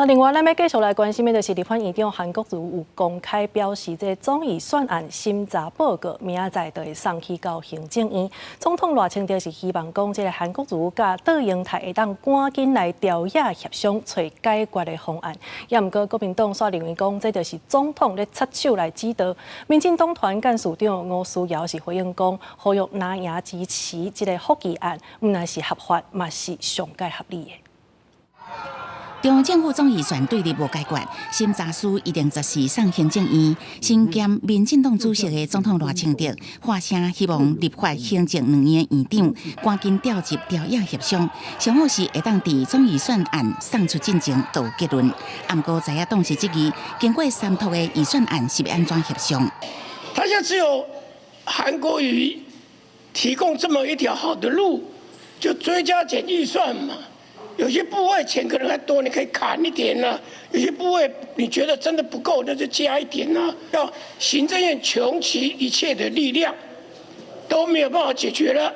另外，咱要继续来关心的就是立法院院长韩国瑜有公开表示，这总预算案审查报告明仔载就会送去到行政院。总统赖清德是希望讲，这个韩国瑜甲杜英泰会当赶紧来调野协商，找解决的方案。也毋过，国民党却认为讲，这就是总统咧插手来指导。民进党团干事长吴思瑶是回应讲，呼吁拿赢支持这个福议案，毋但是合法，嘛是上界合理的。 中央政府总预算对立无解决，审查书一定就是送行政院。身兼民进党主席的总统赖清德发声，希望立法行政2院院长赶紧调集调野协商，上好是会当伫总预算案送出进前就结论。不过在野党是质疑，经过3读的预算案是要安怎协商？他现在只有韩国瑜提供这么一条好的路，就追加减预算嘛。 有些部位钱可能还多，你可以砍一点啊；有些部位你觉得真的不够，那就加一点啊。要行政院穷其一切的力量，都没有办法解决了，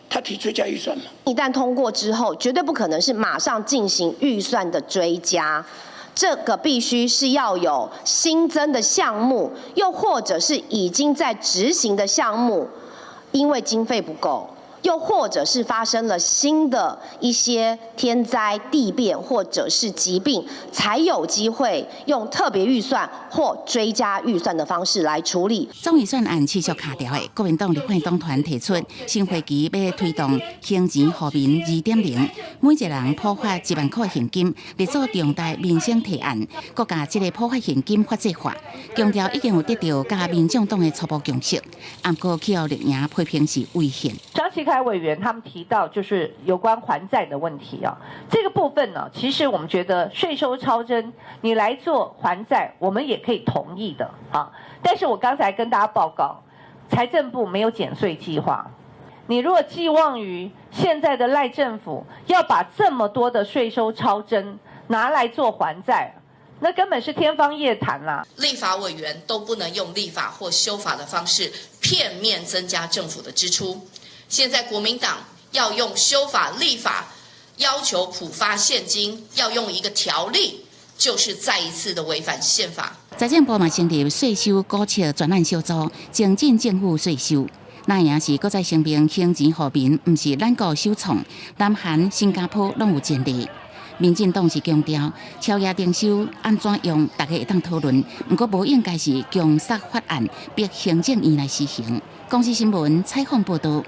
他提追加预算嘛？一旦通过之后，绝对不可能是马上进行预算的追加，这个必须是要有新增的项目，又或者是已经在执行的项目，因为经费不够。 又或者是发生了新的一些天灾地变，或者是疾病，才有机会用特别预算或追加预算的方式来处理。总预算案持续卡条的，国民党立法党团提出新会期要推动行钱互民2.0，每一个人普发1万块现金，列作重大民生提案，国家这个普发现金法制化，强调已经有得到甲民众党的初步共识，不过气候绿营批评是违宪。张启凯委员他们提到，就是有关还债的问题啊，这个部分呢，其实我们觉得税收超征，你来做还债，我们也可以同意的啊。但是我刚才跟大家报告，财政部没有减税计划。你如果寄望于现在的赖政府要把这么多的税收超征拿来做还债，那根本是天方夜谭啦！立法委员都不能用立法或修法的方式片面增加政府的支出。 现在国民党要用修法立法，要求普发现金，要用一个条例，就是再一次的违反宪法。财政部嘛成立税收鼓切专案小组，精进政府税收。那也是搁再声明，行钱互民，毋是咱国首创，南韩、新加坡拢有前例。民进党是强调，超额征收安怎用，大家会当讨论。不过无应该是强杀法案，逼行政院来施行。公司新闻采访报道。